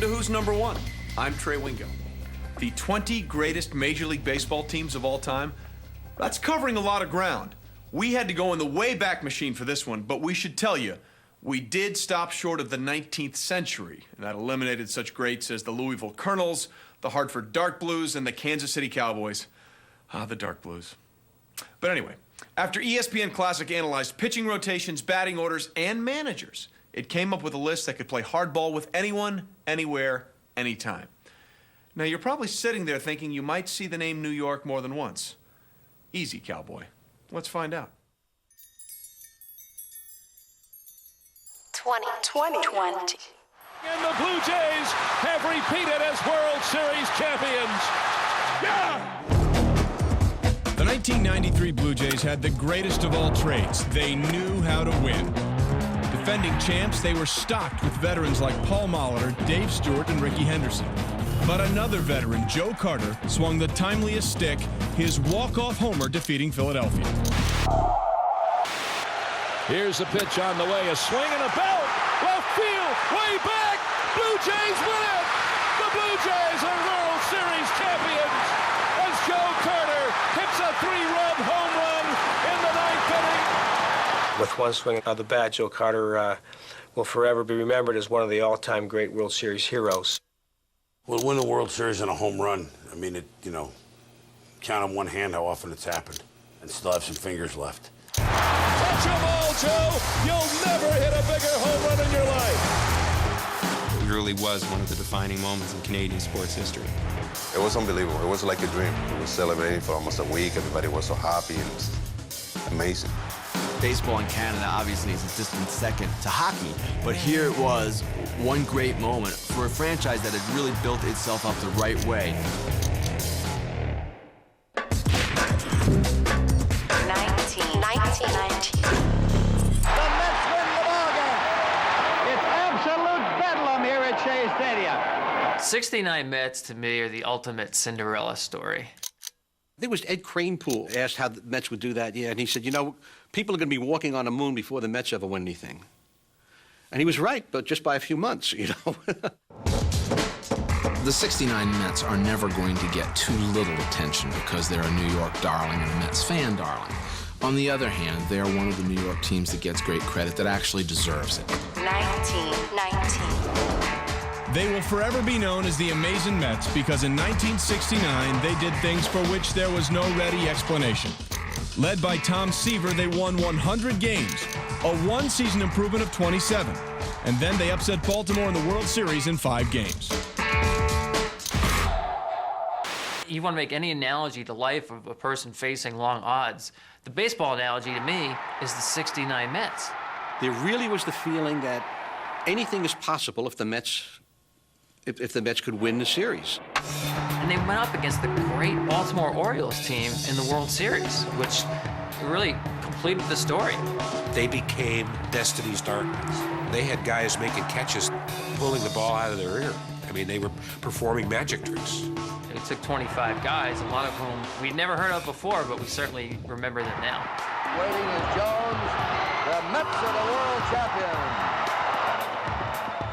to Who's Number One. I'm Trey Wingo. The 20 greatest Major League Baseball teams of all time, that's covering a lot of ground. We had to go in the Wayback Machine for this one, but we should tell you, we did stop short of the 19th century, and that eliminated such greats as the Louisville Colonels, the Hartford Dark Blues, and the Kansas City Cowboys. The Dark Blues. But anyway, after ESPN Classic analyzed pitching rotations, batting orders, and managers, it came up with a list that could play hardball with anyone, anywhere, anytime. Now, you're probably sitting there thinking you might see the name New York more than once. Easy, cowboy. Let's find out. 20. And the Blue Jays have repeated as World Series champions. Yeah! The 1993 Blue Jays had the greatest of all traits. They knew how to win. Defending champs, they were stocked with veterans like Paul Molitor, Dave Stewart, and Rickey Henderson. But another veteran, Joe Carter, swung the timeliest stick, his walk-off homer defeating Philadelphia. Here's the pitch on the way, a swing and a belt. Left field, way back. Blue Jays win it. The Blue Jays are World Series champions as Joe Carter hits a 3-run home run in the 9th inning. With one swing of the bat, Joe Carter will forever be remembered as one of the all-time great World Series heroes. Well, win the World Series on a home run. I mean, count on one hand how often it's happened, and still have some fingers left. Touch 'em all, Joe. You'll never hit a bigger home run in your life. It really was one of the defining moments in Canadian sports history. It was unbelievable. It was like a dream. We were celebrating for almost a week. Everybody was so happy, and it was amazing. Baseball in Canada obviously is a distant second to hockey, but here it was one great moment for a franchise that had really built itself up the right way. 1990. The Mets win the ballgame. It's absolute bedlam here at Shea Stadium. 69 Mets, to me, are the ultimate Cinderella story. I think it was Ed Kranepool asked how the Mets would do that, and he said, people are going to be walking on the moon before the Mets ever win anything. And he was right, but just by a few months, The 69 Mets are never going to get too little attention because they're a New York darling and a Mets fan darling. On the other hand, they are one of the New York teams that gets great credit that actually deserves it. 1919. They will forever be known as the Amazing Mets because in 1969, they did things for which there was no ready explanation. Led by Tom Seaver, they won 100 games, a one-season improvement of 27. And then they upset Baltimore in the World Series in 5 games. You want to make any analogy to life of a person facing long odds. The baseball analogy to me is the 69 Mets. There really was the feeling that anything is possible if the Mets could win the series. And they went up against the great Baltimore Orioles team in the World Series, which really completed the story. They became Destiny's Darkness. They had guys making catches, pulling the ball out of their ear. I mean, they were performing magic tricks. It took 25 guys, a lot of whom we'd never heard of before, but we certainly remember them now. Waiting is Jones. The Mets are the world champions.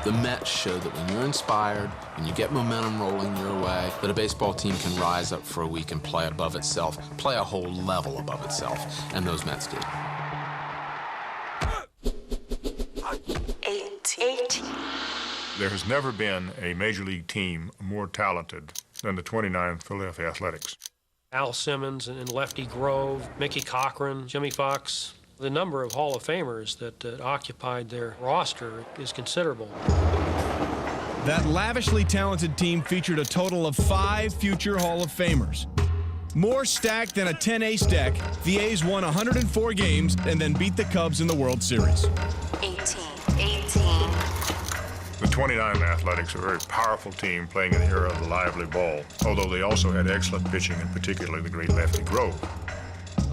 The Mets show that when you're inspired, when you get momentum rolling your way, that a baseball team can rise up for a week and play above itself, play a whole level above itself, and those Mets did. 18. There has never been a Major League team more talented than the 29 Philadelphia Athletics. Al Simmons and Lefty Grove, Mickey Cochran, Jimmy Fox. The number of Hall of Famers that occupied their roster is considerable. That lavishly talented team featured a total of 5 future Hall of Famers. More stacked than a 10-ace deck, the A's won 104 games and then beat the Cubs in the World Series. 18. The 29 Athletics are a very powerful team playing in the era of the lively ball, although they also had excellent pitching, and particularly the great Lefty Grove.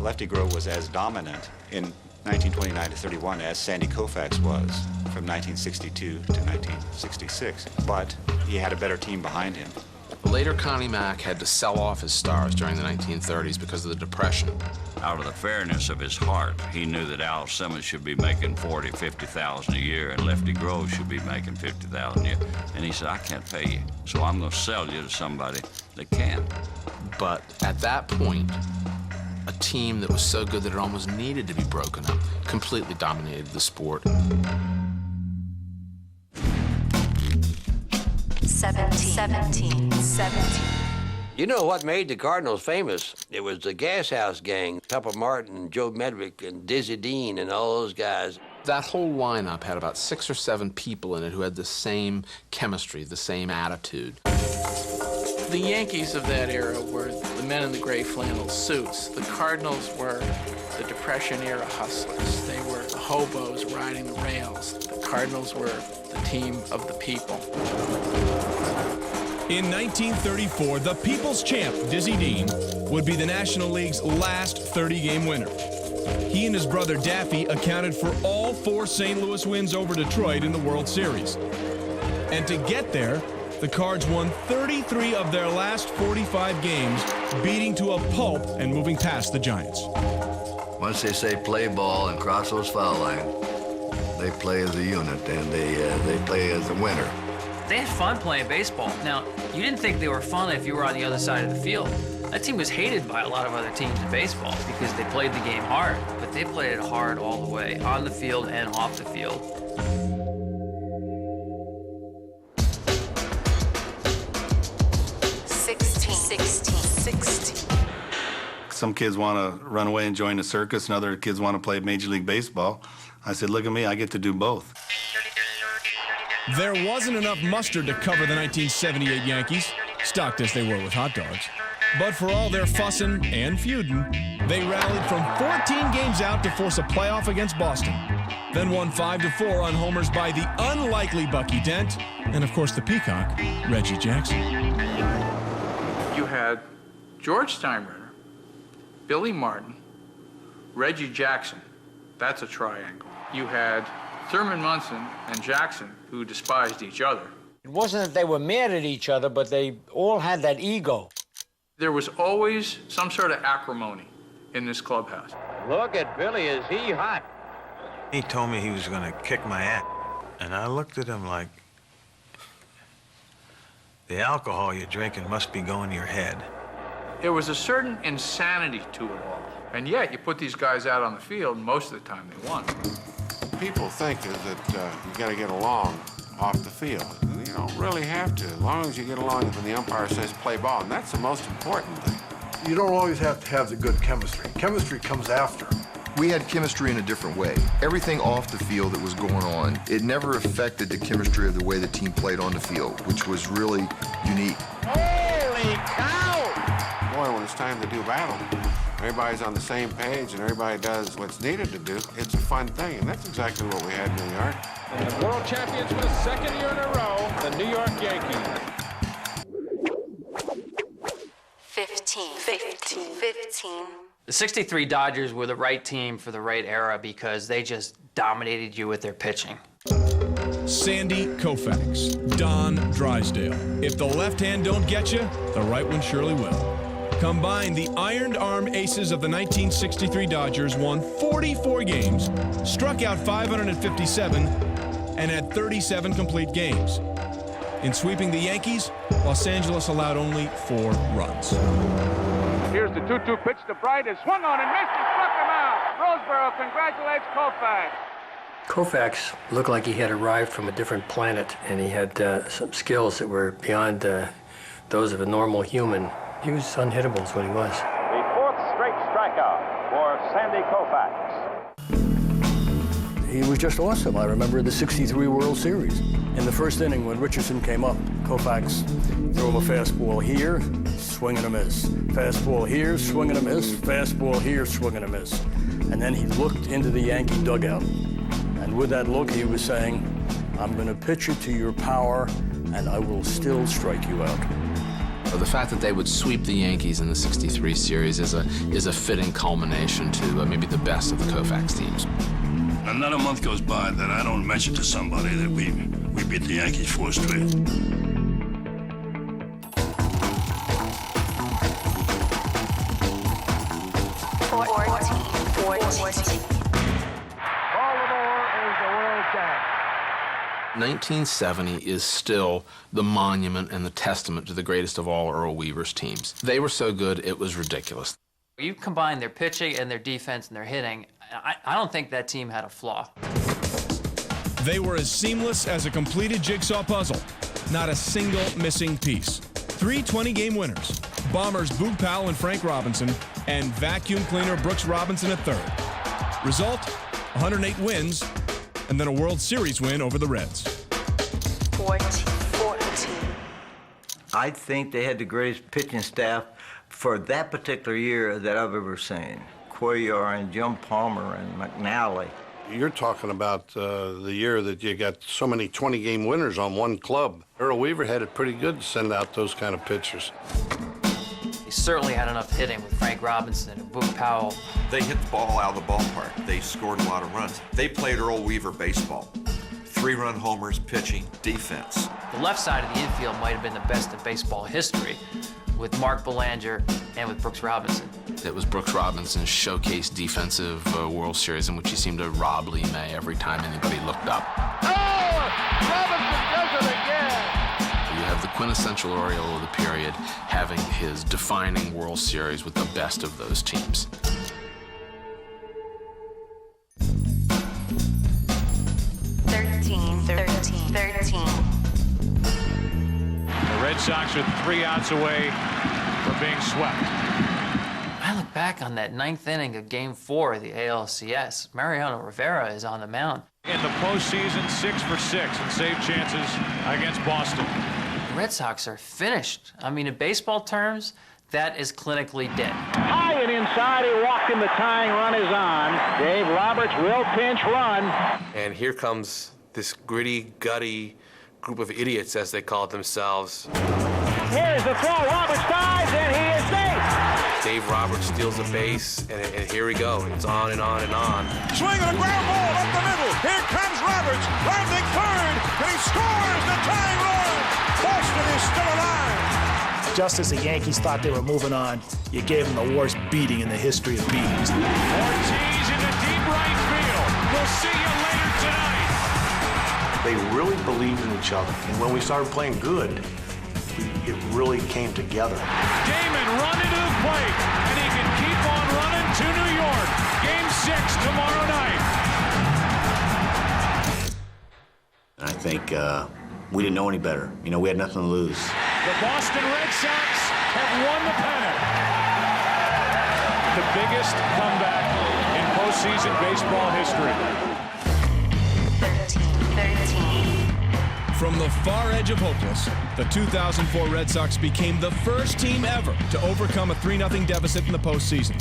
Lefty Grove was as dominant in 1929 to 31 as Sandy Koufax was from 1962 to 1966, but he had a better team behind him. Later, Connie Mack had to sell off his stars during the 1930s because of the Depression. Out of the fairness of his heart, he knew that Al Simmons should be making $40,000, $50,000 a year, and Lefty Grove should be making $50,000 a year. And he said, I can't pay you, so I'm going to sell you to somebody that can. But at that point, a team that was so good that it almost needed to be broken up completely dominated the sport. 17. You know what made the Cardinals famous? It was the Gas House Gang, Pepper Martin, Joe Medwick, and Dizzy Dean, and all those guys. That whole lineup had about 6 or 7 people in it who had the same chemistry, the same attitude. The Yankees of that era were the men in the gray flannel suits. The Cardinals were the Depression-era hustlers. They were the hobos riding the rails. The Cardinals were the team of the people. In 1934, the people's champ, Dizzy Dean, would be the National League's last 30-game winner. He and his brother Daffy accounted for all 4 St. Louis wins over Detroit in the World Series. And to get there, the Cards won 33 of their last 45 games, beating to a pulp and moving past the Giants. Once they say play ball and cross those foul line, they play as a unit, and they play as a winner. They had fun playing baseball. Now, you didn't think they were fun if you were on the other side of the field. That team was hated by a lot of other teams in baseball because they played the game hard, but they played it hard all the way, on the field and off the field. Some kids want to run away and join the circus, and other kids want to play Major League Baseball. I said, look at me, I get to do both. There wasn't enough mustard to cover the 1978 Yankees, stocked as they were with hot dogs. But for all their fussing and feuding, they rallied from 14 games out to force a playoff against Boston. Then won 5-4 on homers by the unlikely Bucky Dent, and of course the peacock, Reggie Jackson. You had George Steinbrenner, Billy Martin, Reggie Jackson. That's a triangle. You had Thurman Munson and Jackson, who despised each other. It wasn't that they were mad at each other, but they all had that ego. There was always some sort of acrimony in this clubhouse. Look at Billy, is he hot? He told me he was going to kick my ass, and I looked at him like, the alcohol you're drinking must be going to your head. There was a certain insanity to it all. And yet, you put these guys out on the field, most of the time they won. People think is that you got to get along off the field. You don't really have to, as long as you get along when the umpire says play ball, and that's the most important thing. You don't always have to have the good chemistry. Chemistry comes after. We had chemistry in a different way. Everything off the field that was going on, it never affected the chemistry of the way the team played on the field, which was really unique. Holy cow! Boy, when it's time to do battle, everybody's on the same page and everybody does what's needed to do. It's a fun thing, and that's exactly what we had in New York. And world champions for the second year in a row, the New York Yankees. 15. The 63 Dodgers were the right team for the right era because they just dominated you with their pitching. Sandy Koufax, Don Drysdale. If the left hand don't get you, the right one surely will. Combined, the ironed arm aces of the 1963 Dodgers won 44 games, struck out 557, and had 37 complete games. In sweeping the Yankees, Los Angeles allowed only 4 runs. Here's the 2-2 pitch to Bright. Is swung on and missed and struck him out. Roseboro congratulates Koufax. Koufax looked like he had arrived from a different planet, and he had some skills that were beyond those of a normal human. He was unhittable is what he was. The 4th straight strikeout for Sandy Koufax. He was just awesome. I remember the '63 World Series. In the first inning when Richardson came up, Koufax threw him a fastball here, swing and a miss. Fastball here, swing and a miss. Fastball here, swing and a miss. And then he looked into the Yankee dugout. And with that look, he was saying, I'm going to pitch it to your power, and I will still strike you out. The fact that they would sweep the Yankees in the '63 series is a fitting culmination to maybe the best of the Koufax teams. And not a month goes by that I don't mention to somebody that we beat the Yankees 4 straight. 14. Baltimore is the world champ. 1970 is still the monument and the testament to the greatest of all Earl Weaver's teams. They were so good, it was ridiculous. You combine their pitching and their defense and their hitting, I don't think that team had a flaw. They were as seamless as a completed jigsaw puzzle. Not a single missing piece. 3 20-game winners. Bombers Boog Powell and Frank Robinson, and vacuum cleaner Brooks Robinson at third. Result, 108 wins, and then a World Series win over the Reds. 14. I think they had the greatest pitching staff for that particular year that I've ever seen. Cuellar and Jim Palmer and McNally. You're talking about the year that you got so many 20-game winners on one club. Earl Weaver had it pretty good to send out those kind of pitchers. He certainly had enough hitting with Frank Robinson and Boog Powell. They hit the ball out of the ballpark. They scored a lot of runs. They played Earl Weaver baseball. 3-run homers, pitching, defense. The left side of the infield might have been the best in baseball history with Mark Belanger and with Brooks Robinson. It was Brooks Robinson's showcase defensive World Series in which he seemed to rob Lee May every time anybody looked up. Oh, Robinson does it again. You have the quintessential Oriole of the period having his defining World Series with the best of those teams. The Red Sox are 3 outs away from being swept. I look back on that 9th inning of Game 4 of the ALCS. Mariano Rivera is on the mound. In the postseason, 6 for 6 in save chances against Boston. The Red Sox are finished. I mean, in baseball terms, that is clinically dead. High and inside, he walked him. The tying run is on. Dave Roberts will pinch run. And here comes this gritty, gutty group of idiots, as they call it themselves. Here's the throw. Roberts dives, and he is safe. Dave Roberts steals the base, and here we go. It's on and on and on. Swing and a ground ball up the middle. Here comes Roberts, rounding third, and he scores the tying run. Boston is still alive. Just as the Yankees thought they were moving on, you gave them the worst beating in the history of beatings. Ortiz into deep right field. We'll see you later tonight. They really believed in each other. And when we started playing good, it really came together. Damon running to the plate, and he can keep on running to New York. Game 6 tomorrow night. I think we didn't know any better. You know, we had nothing to lose. The Boston Red Sox have won the pennant. The biggest comeback in postseason baseball history. 13. From the far edge of hopeless, the 2004 Red Sox became the first team ever to overcome a 3-0 deficit in the postseason.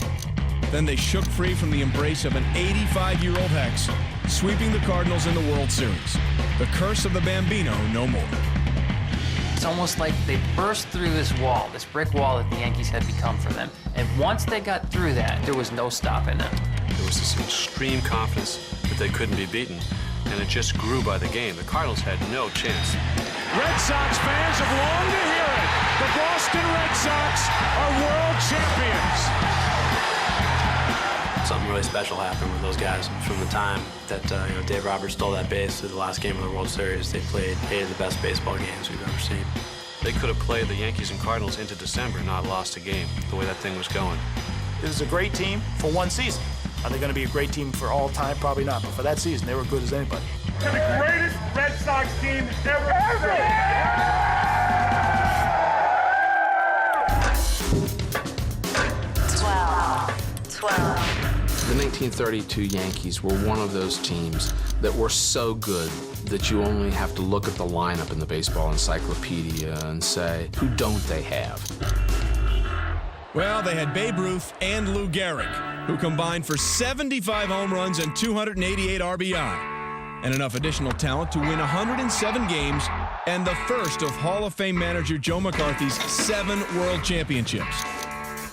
Then they shook free from the embrace of an 85-year-old hex, sweeping the Cardinals in the World Series. The curse of the Bambino no more. It's almost like they burst through this wall, this brick wall that the Yankees had become for them. And once they got through that, there was no stopping them. There was this extreme confidence that they couldn't be beaten, and it just grew by the game. The Cardinals had no chance. Red Sox fans have longed to hear it. The Boston Red Sox are world champions. Something really special happened with those guys. From the time that Dave Roberts stole that base to the last game of the World Series, they played 8 of the best baseball games we've ever seen. They could have played the Yankees and Cardinals into December, not lost a game, the way that thing was going. This is a great team for one season. Are they going to be a great team for all time? Probably not. But for that season, they were good as anybody. To the greatest Red Sox team ever. 12. The 1932 Yankees were one of those teams that were so good that you only have to look at the lineup in the baseball encyclopedia and say, who don't they have? Well, they had Babe Ruth and Lou Gehrig, who combined for 75 home runs and 288 RBI, and enough additional talent to win 107 games and the first of Hall of Fame manager Joe McCarthy's 7 World Championships.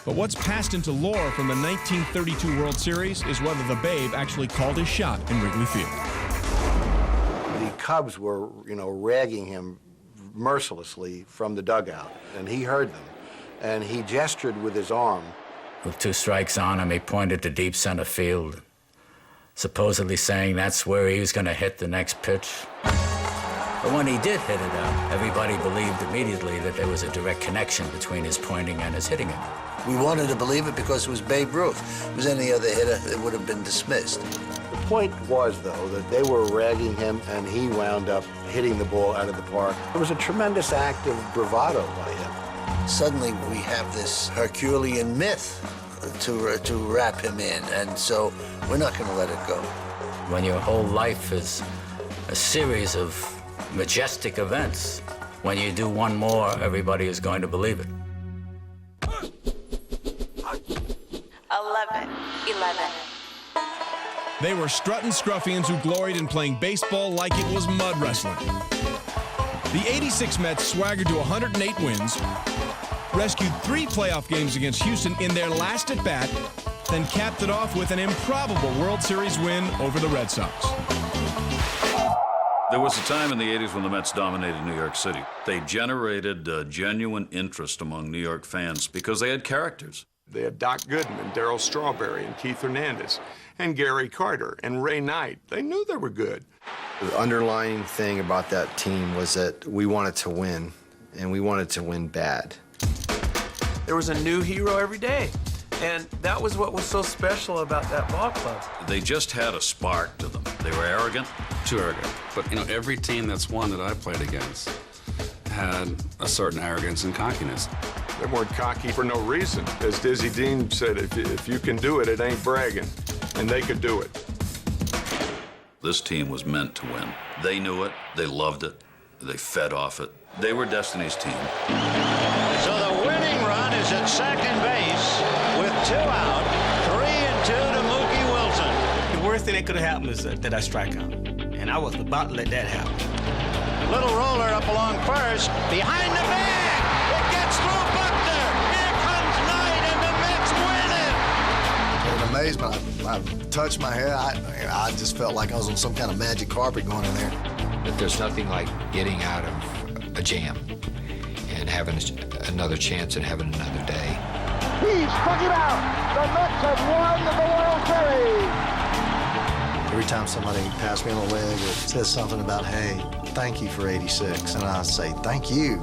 But what's passed into lore from the 1932 World Series is whether the Babe actually called his shot in Wrigley Field. The Cubs were, ragging him mercilessly from the dugout, and he heard them. And he gestured with his arm With 2 strikes on him, he pointed to deep center field, supposedly saying that's where he was going to hit the next pitch. But when he did hit it out, everybody believed immediately that there was a direct connection between his pointing and his hitting it. We wanted to believe it because it was Babe Ruth. If it was any other hitter, it would have been dismissed. The point was, though, that they were ragging him, and he wound up hitting the ball out of the park. It was a tremendous act of bravado by him. Suddenly, we have this Herculean myth to wrap him in, and so we're not going to let it go. When your whole life is a series of majestic events, when you do one more, everybody is going to believe it. 11. They were strutting scruffians who gloried in playing baseball like it was mud wrestling. The 86 Mets swaggered to 108 wins, rescued 3 playoff games against Houston in their last at-bat, then capped it off with an improbable World Series win over the Red Sox. There was a time in the 80s when the Mets dominated New York City. They generated genuine interest among New York fans because they had characters. They had Doc Gooden and Darryl Strawberry and Keith Hernandez and Gary Carter and Ray Knight. They knew they were good. The underlying thing about that team was that we wanted to win, and we wanted to win bad. There was a new hero every day, and that was what was so special about that ball club. They just had a spark to them. They were arrogant. Too arrogant. But, you know, every team that's won that I played against had a certain arrogance and cockiness. They weren't cocky for no reason. As Dizzy Dean said, if you can do it, it ain't bragging. And they could do it. This team was meant to win. They knew it. They loved it. They fed off it. They were Destiny's team. So the winning run is at second base with 2 out, 3-2 to Mookie Wilson. The worst thing that could have happened is that I strike out. And I was about to let that happen. Little roller up along first, behind the bag. It gets through Buckner. Here comes Knight, and the Mets win it. In amazement, I touched my head. I just felt like I was on some kind of magic carpet going in there. But there's nothing like getting out of a jam and having another chance and having another day. He struck it out. The Mets have won the World Series. Every time somebody passes me on the leg or says something about, hey, thank you for 86, and I say, thank you.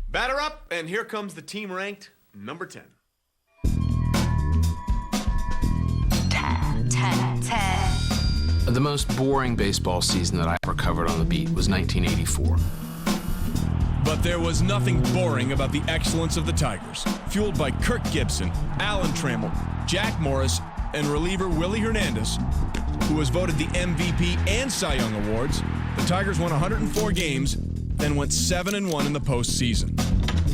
Batter up, and here comes the team ranked number 10. 10. The most boring baseball season that I ever covered on the beat was 1984. But there was nothing boring about the excellence of the Tigers. Fueled by Kirk Gibson, Alan Trammell, Jack Morris, and reliever Willie Hernandez, who was voted the MVP and Cy Young Awards, the Tigers won 104 games, then went 7-1 in the postseason.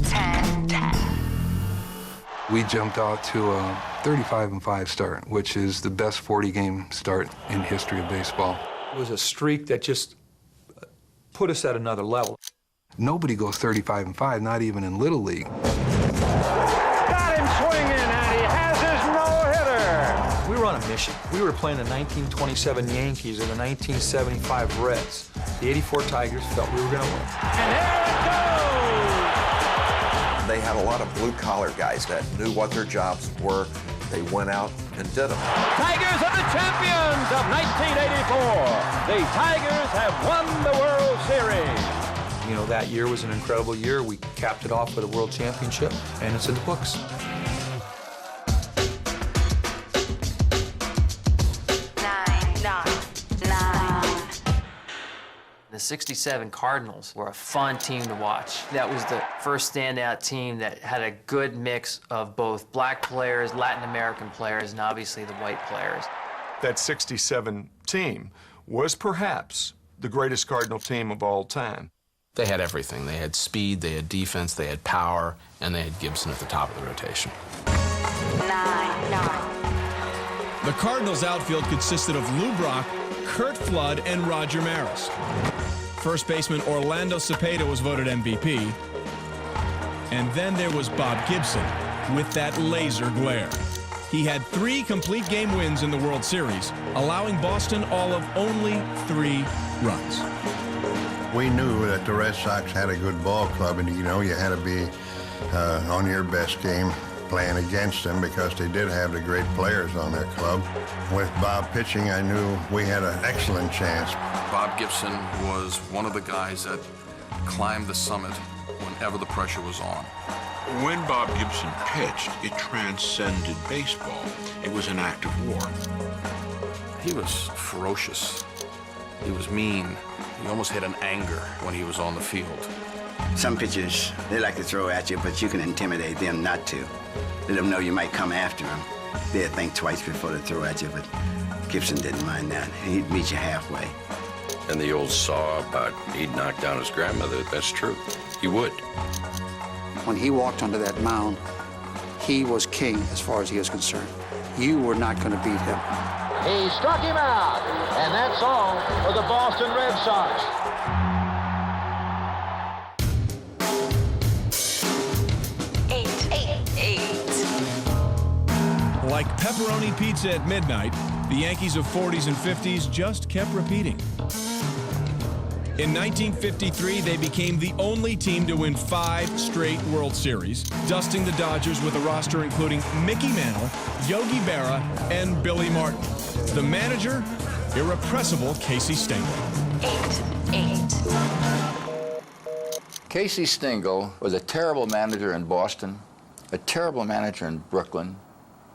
10. We jumped out to a 35-5 start, which is the best 40-game start in the history of baseball. It was a streak that just put us at another level. Nobody goes 35-5, not even in Little League. Got him swinging, and he has his no-hitter. We were on a mission. We were playing the 1927 Yankees and the 1975 Reds. The 84 Tigers felt we were going to win. And here it goes! They had a lot of blue-collar guys that knew what their jobs were. They went out and did them. Tigers are the champions of 1984. The Tigers have won the World Series. You know, that year was an incredible year. We capped it off with a world championship, and it's in the books. The 67 Cardinals were a fun team to watch. That was the first standout team that had a good mix of both black players, Latin American players, and obviously the white players. That 67 team was perhaps the greatest Cardinal team of all time. They had everything. They had speed, they had defense, they had power, and they had Gibson at the top of the rotation. 9. The Cardinals' outfield consisted of Lou Brock, Curt Flood, and Roger Maris. First baseman Orlando Cepeda was voted MVP. And then there was Bob Gibson with that laser glare. He had 3 complete game wins in the World Series, allowing Boston all of only 3 runs. We knew that the Red Sox had a good ball club, and you know you had to be on your best game playing against them because they did have the great players on their club. With Bob pitching, I knew we had an excellent chance. Bob Gibson was one of the guys that climbed the summit whenever the pressure was on. When Bob Gibson pitched, it transcended baseball. It was an act of war. He was ferocious. He was mean. He almost had an anger when he was on the field. Some pitchers, they like to throw at you, but you can intimidate them not to. Let them know you might come after them. They'd think twice before they throw at you, but Gibson didn't mind that. He'd meet you halfway. And the old saw about he'd knock down his grandmother, that's true. He would. When he walked onto that mound, he was king as far as he was concerned. You were not going to beat him. He struck him out, and that's all for the Boston Red Sox. Like pepperoni pizza at midnight, the Yankees of 40s and 50s just kept repeating. In 1953, they became the only team to win 5 straight World Series, dusting the Dodgers with a roster including Mickey Mantle, Yogi Berra, and Billy Martin. The manager, irrepressible Casey Stengel. 8-8. Casey Stengel was a terrible manager in Boston, a terrible manager in Brooklyn,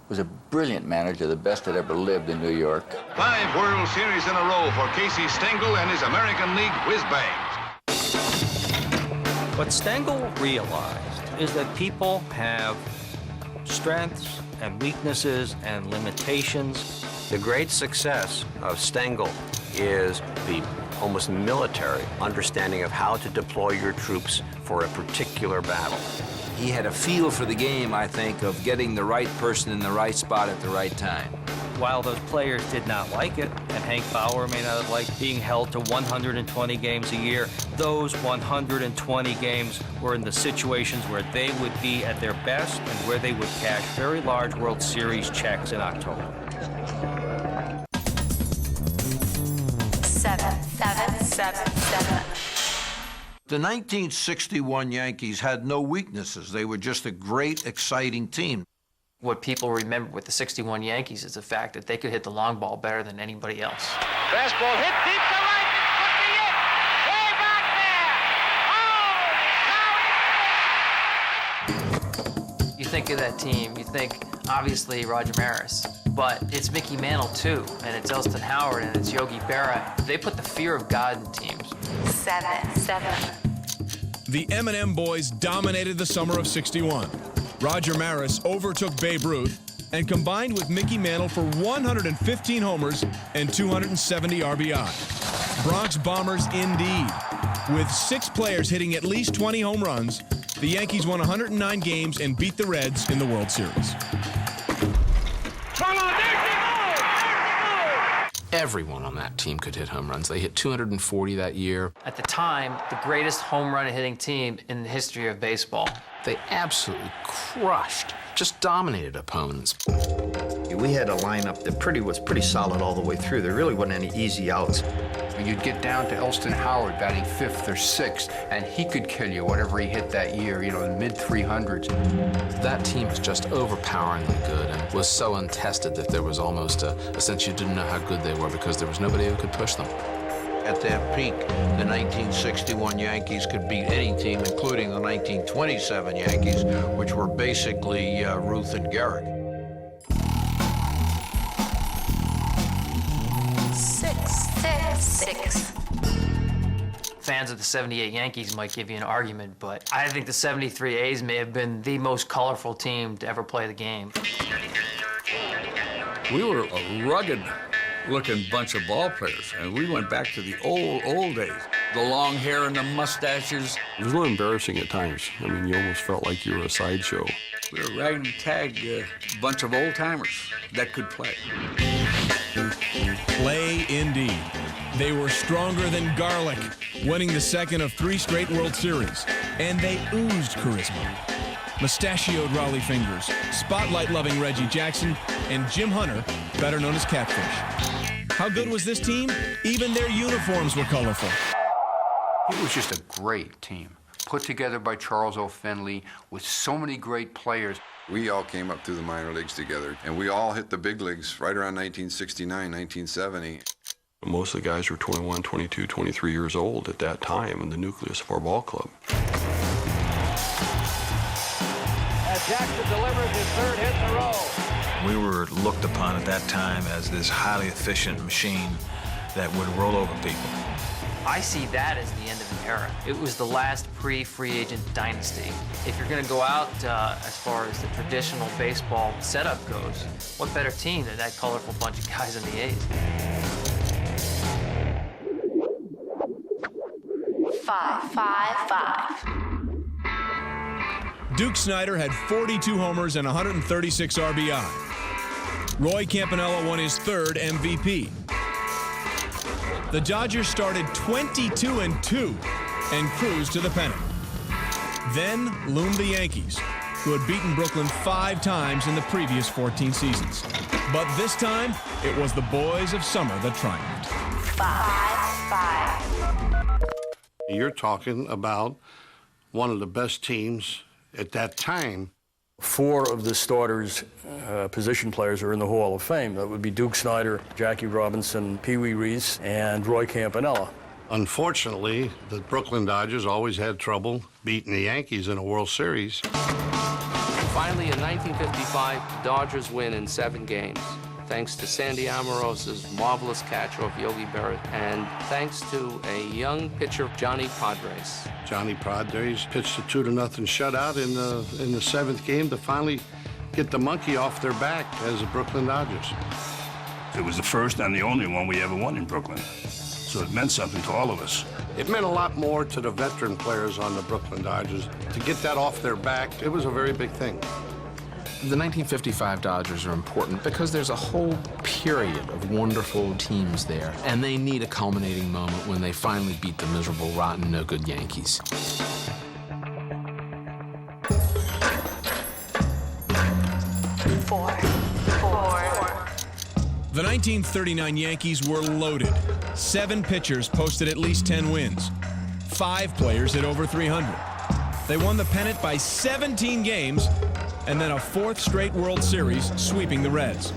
was a brilliant manager, the best that ever lived in New York. 5 World Series in a row for Casey Stengel and his American League whiz-bangs. What Stengel realized is that people have strengths and weaknesses and limitations. The great success of Stengel is the almost military understanding of how to deploy your troops for a particular battle. He had a feel for the game, I think, of getting the right person in the right spot at the right time. While those players did not like it, and Hank Bauer may not have liked being held to 120 games a year, those 120 games were in the situations where they would be at their best and where they would cash very large World Series checks in October. 7-7-7-7. The 1961 Yankees had no weaknesses. They were just a great, exciting team. What people remember with the 61 Yankees is the fact that they could hit the long ball better than anybody else. Fastball hit deep to right. Could be it. Way back there. Oh, You think of that team, you think, obviously, Roger Maris. But it's Mickey Mantle, too, and it's Elston Howard, and it's Yogi Berra. They put the fear of God in teams. 7-7. The M&M boys dominated the summer of '61. Roger Maris overtook Babe Ruth and combined with Mickey Mantle for 115 homers and 270 RBI. Bronx Bombers indeed. With 6 players hitting at least 20 home runs, the Yankees won 109 games and beat the Reds in the World Series. Everyone on that team could hit home runs. They hit 240 that year. At the time, the greatest home run hitting team in the history of baseball. They absolutely crushed, just dominated opponents. We had a lineup that was pretty solid all the way through. There really wasn't any easy outs. You'd get down to Elston Howard batting 5th or 6th, and he could kill you, whatever he hit that year, in the mid-300s. That team was just overpoweringly good and was so untested that there was almost a sense you didn't know how good they were because there was nobody who could push them. At that peak, the 1961 Yankees could beat any team, including the 1927 Yankees, which were basically Ruth and Garrett. 6-6-6. Fans of the '78 Yankees might give you an argument, but I think the '73 A's may have been the most colorful team to ever play the game. We were a rugged-looking bunch of ball players, and we went back to the old days. The long hair and the mustaches. It was a little embarrassing at times. I mean, you almost felt like you were a sideshow. We were a ragtag bunch of old-timers that could play. Play indeed. They were stronger than garlic, winning the second of 3 straight World Series. And they oozed charisma. Mustachioed Raleigh Fingers, spotlight-loving Reggie Jackson, and Jim Hunter, better known as Catfish. How good was this team? Even their uniforms were colorful. It was just a great team. put together by Charles O. Finley with so many great players. We all came up through the minor leagues together, and we all hit the big leagues right around 1969, 1970. Most of the guys were 21, 22, 23 years old at that time in the nucleus of our ball club. As Jackson delivers his third hit in a row. We were looked upon at that time as this highly efficient machine that would roll over people. I see that as the end of an era. It was the last pre-free agent dynasty. If you're going to go out as far as the traditional baseball setup goes, what better team than that colorful bunch of guys in the A's? 5-5-5. Duke Snider had 42 homers and 136 RBI. Roy Campanella won his third MVP. The Dodgers started 22-2 and cruised to the pennant. Then loomed the Yankees, who had beaten Brooklyn 5 times in the previous 14 seasons. But this time, it was the boys of summer that triumphed. 5-5. You're talking about one of the best teams at that time. 4 of the starters, position players, are in the Hall of Fame. That would be Duke Snider, Jackie Robinson, Pee Wee Reese, and Roy Campanella. Unfortunately, the Brooklyn Dodgers always had trouble beating the Yankees in a World Series. Finally, in 1955, the Dodgers win in 7 games, thanks to Sandy Amoroso's marvelous catch off Yogi Berra, and thanks to a young pitcher, Johnny Padres. Johnny Padres pitched a 2-0 shutout in the 7th game to finally get the monkey off their back as the Brooklyn Dodgers. It was the first and the only one we ever won in Brooklyn, so it meant something to all of us. It meant a lot more to the veteran players on the Brooklyn Dodgers. To get that off their back, it was a very big thing. The 1955 Dodgers are important because there's a whole period of wonderful teams there, and they need a culminating moment when they finally beat the miserable, rotten, no-good Yankees. The 1939 Yankees were loaded. 7 pitchers posted at least 10 wins. 5 players hit over 300. They won the pennant by 17 games, and then a 4th straight World Series, sweeping the Reds.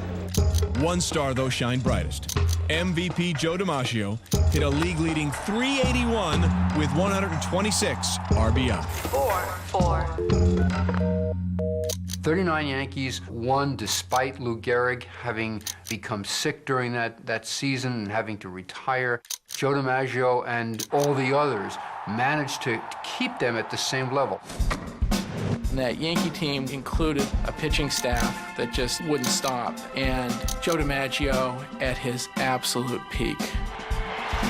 One star, though, shined brightest. MVP Joe DiMaggio hit a league-leading .381 with 126 RBI. 4-4. 39 Yankees won despite Lou Gehrig having become sick during that season and having to retire. Joe DiMaggio and all the others managed to keep them at the same level. That Yankee team included a pitching staff that just wouldn't stop, and Joe DiMaggio at his absolute peak.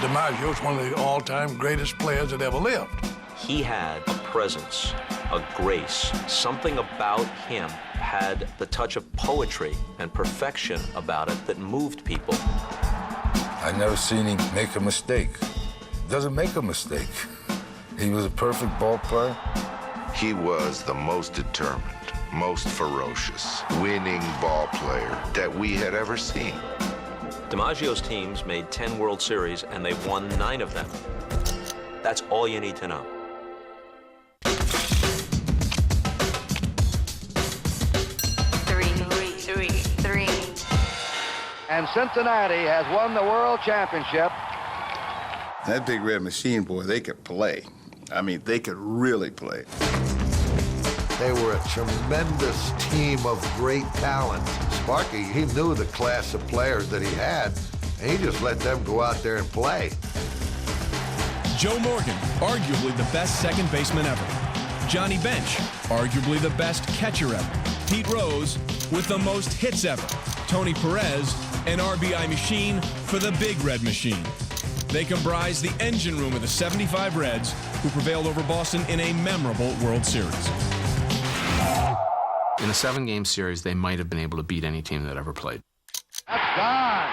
DiMaggio is one of the all-time greatest players that ever lived. He had a presence, a grace. Something about him had the touch of poetry and perfection about it that moved people. I never seen him make a mistake. Doesn't make a mistake. He was a perfect ball player. He was the most determined, most ferocious, winning ball player that we had ever seen. DiMaggio's teams made 10 World Series, and they won 9 of them. That's all you need to know. Three. And Cincinnati has won the World Championship. That Big Red Machine, boy, they could play. I mean, they could really play. They were a tremendous team of great talent. Sparky, he knew the class of players that he had, and he just let them go out there and play. Joe Morgan, arguably the best second baseman ever. Johnny Bench, arguably the best catcher ever. Pete Rose, with the most hits ever. Tony Perez, an RBI machine for the Big Red Machine. They comprise the engine room of the 75 Reds, who prevailed over Boston in a memorable World Series. In a 7-game series, they might have been able to beat any team that ever played. That's gone.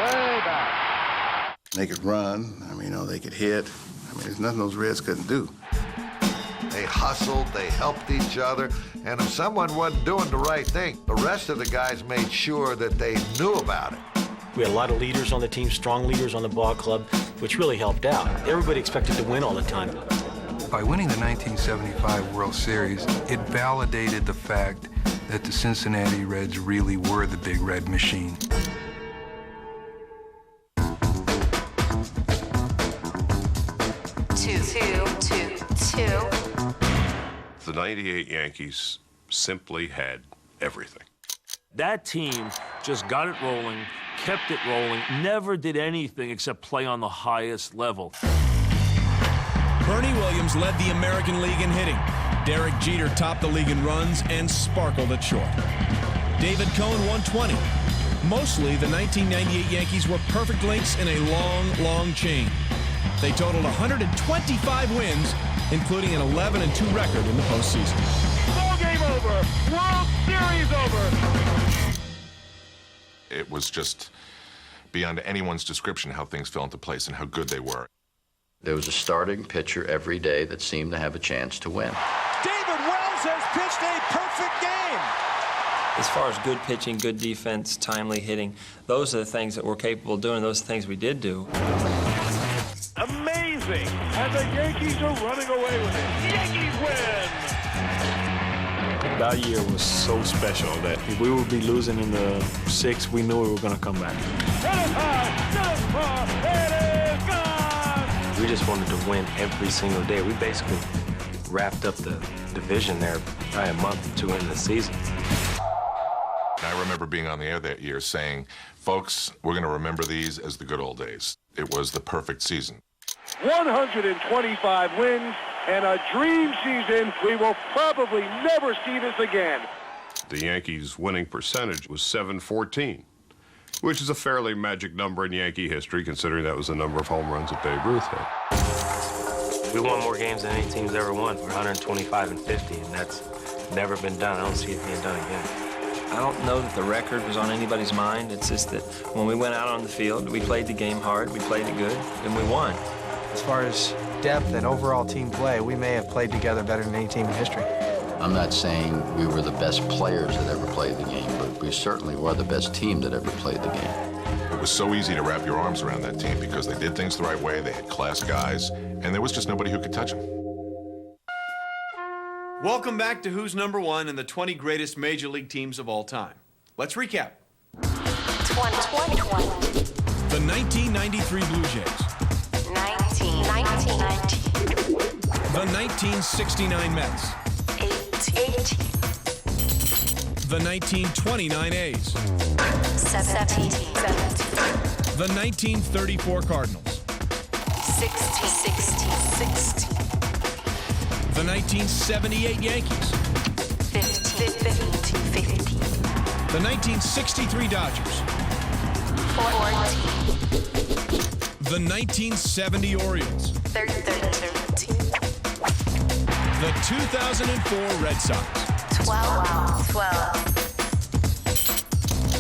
Way back. They could run. I mean, they could hit. I mean, there's nothing those Reds couldn't do. They hustled, they helped each other, and if someone wasn't doing the right thing, the rest of the guys made sure that they knew about it. We had a lot of leaders on the team, strong leaders on the ball club, which really helped out. Everybody expected to win all the time. By winning the 1975 World Series, it validated the fact that the Cincinnati Reds really were the Big Red Machine. The 98 Yankees simply had everything. That team just got it rolling, kept it rolling, never did anything except play on the highest level. Bernie Williams led the American League in hitting. Derek Jeter topped the league in runs and sparkled at short. David Cohn 120. Mostly, the 1998 Yankees were perfect links in a long, long chain. They totaled 125 wins, including an 11-2 record in the postseason. Ball game over. World Series over. It was just beyond anyone's description how things fell into place and how good they were. There was a starting pitcher every day that seemed to have a chance to win. David Wells has pitched a perfect game. As far as good pitching, good defense, timely hitting, those are the things that we're capable of doing. Those are the things we did do. Amazing. And the Yankees are running away with it. Yankees win. That year was so special that if we would be losing in the 6th, we knew we were going to come back. It is gone. We just wanted to win every single day. We basically wrapped up the division there by a month or two into the season. I remember being on the air that year saying, folks, we're going to remember these as the good old days. It was the perfect season. 125 wins and a dream season. We will probably never see this again. The Yankees' winning percentage was .714, which is a fairly magic number in Yankee history, considering that was the number of home runs that Babe Ruth had. We won more games than any team's ever won. We're 125 and 50, and that's never been done. I don't see it being done again. I don't know that the record was on anybody's mind. It's just that when we went out on the field, we played the game hard, we played it good, and we won. As far as depth and overall team play, we may have played together better than any team in history. I'm not saying we were the best players that ever played the game, but we certainly were the best team that ever played the game. It was so easy to wrap your arms around that team because they did things the right way, they had class guys, and there was just nobody who could touch them. Welcome back to Who's Number One in the 20 greatest Major League teams of all time. Let's recap. 2020. The 1993 Blue Jays. 1990. The 1969 Mets. 80. The 1929 A's. 17. The 1934 Cardinals. 60. The 1978 Yankees. 50. The 1963 Dodgers. 14. The 1970 Orioles. 13. The 2004 Red Sox. 12.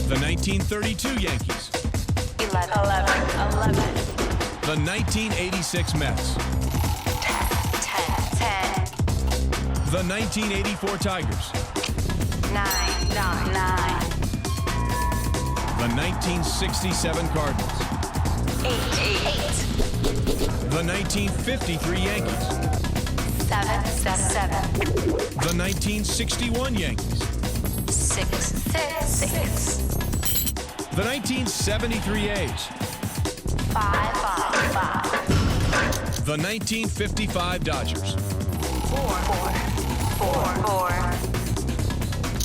The 1932 Yankees. 11. The 1986 Mets. 10. The 1984 Tigers. 9. The 1967 Cardinals. 8. The 1953 Yankees. 7. The 1961 Yankees. 6. The 1973 A's. 5. The 1955 Dodgers. 4.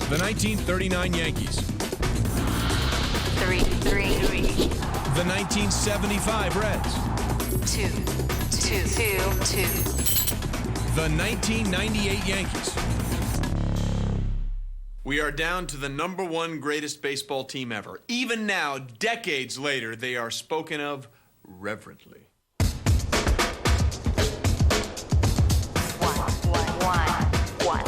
The 1939 Yankees. 3. The 1975 Reds. 2. The 1998 Yankees. We are down to the number one greatest baseball team ever. Even now, decades later, they are spoken of reverently. One.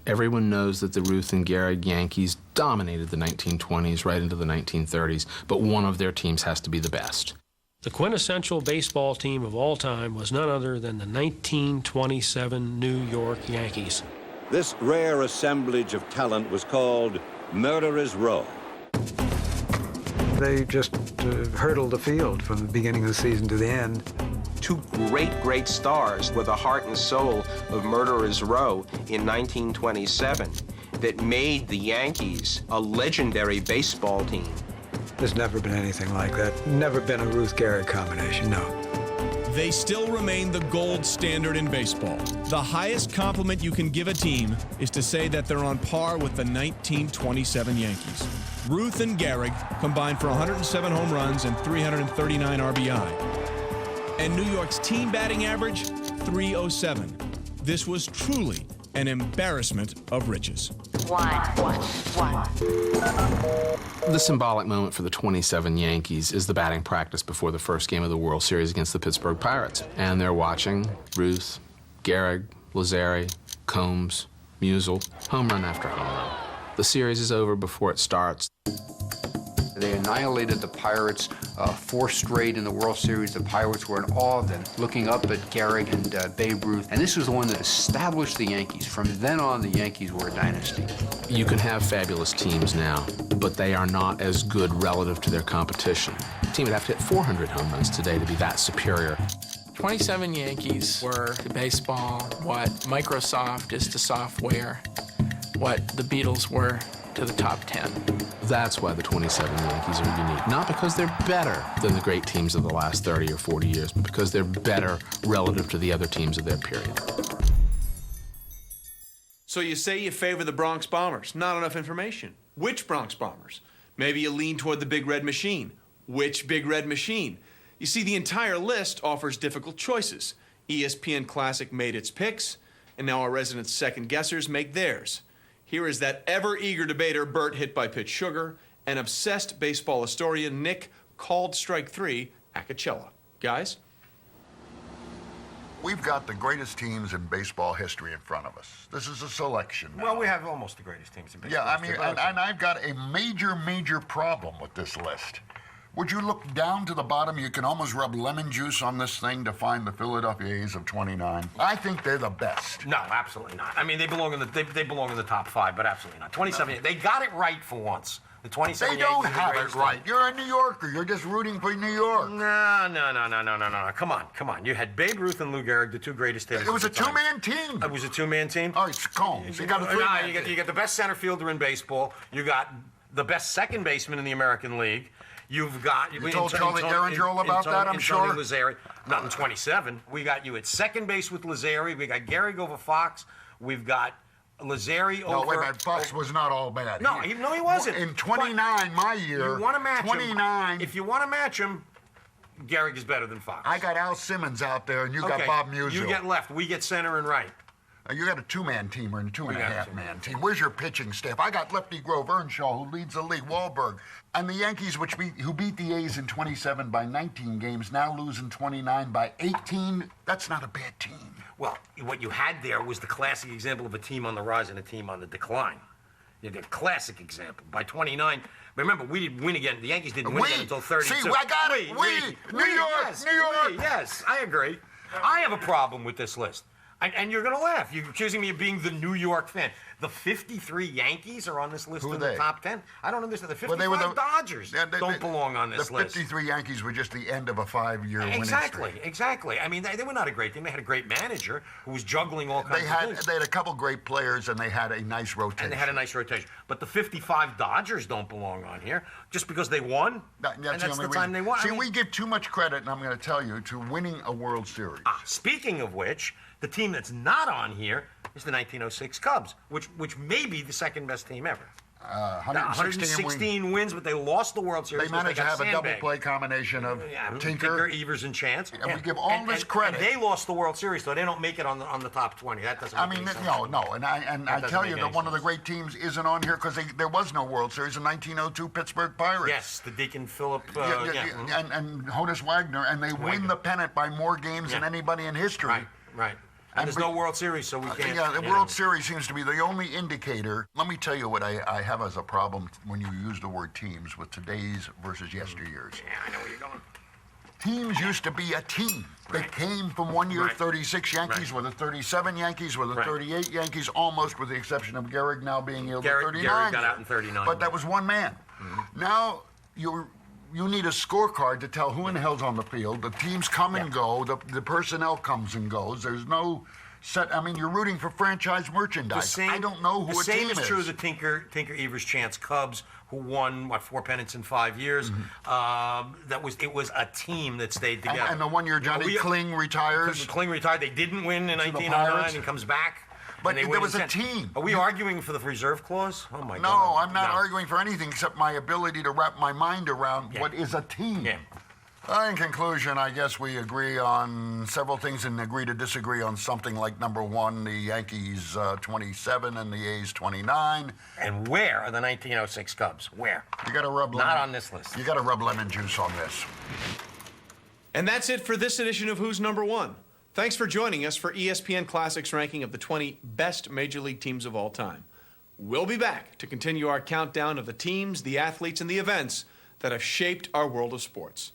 Everyone knows that the Ruth and Gehrig Yankees dominated the 1920s right into the 1930s, but one of their teams has to be the best. The quintessential baseball team of all time was none other than the 1927 New York Yankees. This rare assemblage of talent was called Murderers Row. They just hurdled the field from the beginning of the season to the end. two great stars were the heart and soul of Murderers Row in 1927 that made the Yankees a legendary baseball team. There's never been anything like that. Never been a Ruth Gehrig combination, no. They still remain the gold standard in baseball. The highest compliment you can give a team is to say that they're on par with the 1927 Yankees. Ruth and Gehrig combined for 107 home runs and 339 RBI. And New York's team batting average, 307. This was truly an embarrassment of riches. The symbolic moment for the 27 Yankees is the batting practice before the first game of the World Series against the Pittsburgh Pirates. And they're watching Ruth, Gehrig, Lazzeri, Combs, Musial, home run after home run. The series is over before it starts. They annihilated the Pirates, 4 straight in the World Series. The Pirates were in awe of them, looking up at Gehrig and Babe Ruth. And this was the one that established the Yankees. From then on, the Yankees were a dynasty. You can have fabulous teams now, but they are not as good relative to their competition. A team would have to hit 400 home runs today to be that superior. 27 Yankees were to baseball what Microsoft is to software, what the Beatles were to the top 10. That's why the 27 Yankees are unique. Not because they're better than the great teams of the last 30 or 40 years, but because they're better relative to the other teams of their period. So you say you favor the Bronx Bombers. Not enough information. Which Bronx Bombers? Maybe you lean toward the Big Red Machine. Which Big Red Machine? You see, the entire list offers difficult choices. ESPN Classic made its picks, and now our resident second guessers make theirs. Here is that ever-eager debater, Bert Hit by Pitch Sugar, and obsessed baseball historian, Nick, called strike 3, Acachella. Guys? We've got the greatest teams in baseball history in front of us. This is a selection now. Well, we have almost the greatest teams in baseball history. Yeah, I mean, and I've got a major problem with this list. Would you look down to the bottom? You can almost rub lemon juice on this thing to find the Philadelphia A's of 29. I think they're the best. No, absolutely not. I mean, they belong in the top 5, but absolutely not. 27. No. They got it right for once. The 27. They don't have it right. You're a New Yorker. You're just rooting for New York. No. Come on. You had Babe Ruth and Lou Gehrig, the two greatest hitters. It was a two-man team. It was a two-man team. Oh, it's Combs. You got a three-man team. You got the best center fielder in baseball. You got the best second baseman in the American League. You've got... You told Charlie Gehringer about that, I'm sure? Lazzeri, not in 27. We got you at second base with Lazzeri. We got Gehrig over Fox. We've got Lazzeri over... No, wait a minute. Fox was not all bad. No, he wasn't. In 29, my year... You want to match 29... him. If you want to match him, Gehrig is better than Fox. I got Al Simmons out there, and you got Bob Musial. You get left. We get center and right. You got a two-man team or a two-and-a-half-man team. Where's your pitching staff? I got Lefty Grove, Earnshaw, who leads the league, Wahlberg. And the Yankees, who beat the A's in 27 by 19 games, now lose in 29 by 18. That's not a bad team. Well, what you had there was the classic example of a team on the rise and a team on the decline. You had a classic example. By 29, remember, we didn't win again. The Yankees didn't win again until 32. See, I got it. New York. Yes, I agree. I have a problem with this list. And you're going to laugh. You're accusing me of being the New York fan. The 53 Yankees are on this list in the top 10. I don't understand. The 55 Dodgers don't belong on this list. The 53 Yankees were just the end of a 5-year winning streak. Exactly. I mean, they were not a great team. They had a great manager who was juggling all kinds of things. They had a couple great players, and they had a nice rotation. But the 55 Dodgers don't belong on here just because they won. That's the time they won. See, we give too much credit, and I'm going to tell you, to winning a World Series. Speaking of which, the team that's not on here is the 1906 Cubs, which may be the second best team ever. 116 wins, but they lost the World Series. They managed to have a double play combination of Tinker, Evers, and Chance. And we give all this credit. And they lost the World Series, so they don't make it on the top 20. That doesn't make any sense. No. And I tell you that one of the great teams isn't on here because there was no World Series in 1902 Pittsburgh Pirates. Yes, the Deacon Phillip. And Honus Wagner, and they win the pennant by more games than anybody in history. Right. And there's no World Series, so we can't... the World Series seems to be the only indicator. Let me tell you what I have as a problem when you use the word teams with today's versus yesteryears. Yeah, I know where you're going. Teams used to be a team. They came from one year, 36 Yankees, with the 37 Yankees, with the 38 Yankees, almost with the exception of Gehrig now being able to 39. Gehrig got out in 39. But that was one man. Now, you need a scorecard to tell who in the hell's on the field. The teams come and go. The personnel comes and goes. There's no set. I mean, you're rooting for franchise merchandise. I don't know who a team is. The same is true of the Tinker Evers Chance Cubs, who won 4 pennants in 5 years. It was a team that stayed together. And the one year Johnny Kling retires. Kling retired. They didn't win in 1909 and comes back. But there was a team. Are we arguing for the reserve clause? Oh my God. No, I'm not arguing for anything except my ability to wrap my mind around what is a team. In conclusion, I guess we agree on several things and agree to disagree on something like number 1, the Yankees 27 and the A's 29. And where are the 1906 Cubs? Where? You got to rub Not on this list. You got to rub lemon juice on this. And that's it for this edition of Who's Number 1. Thanks for joining us for ESPN Classic's ranking of the 20 best Major League teams of all time. We'll be back to continue our countdown of the teams, the athletes, and the events that have shaped our world of sports.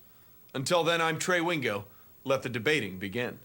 Until then, I'm Trey Wingo. Let the debating begin.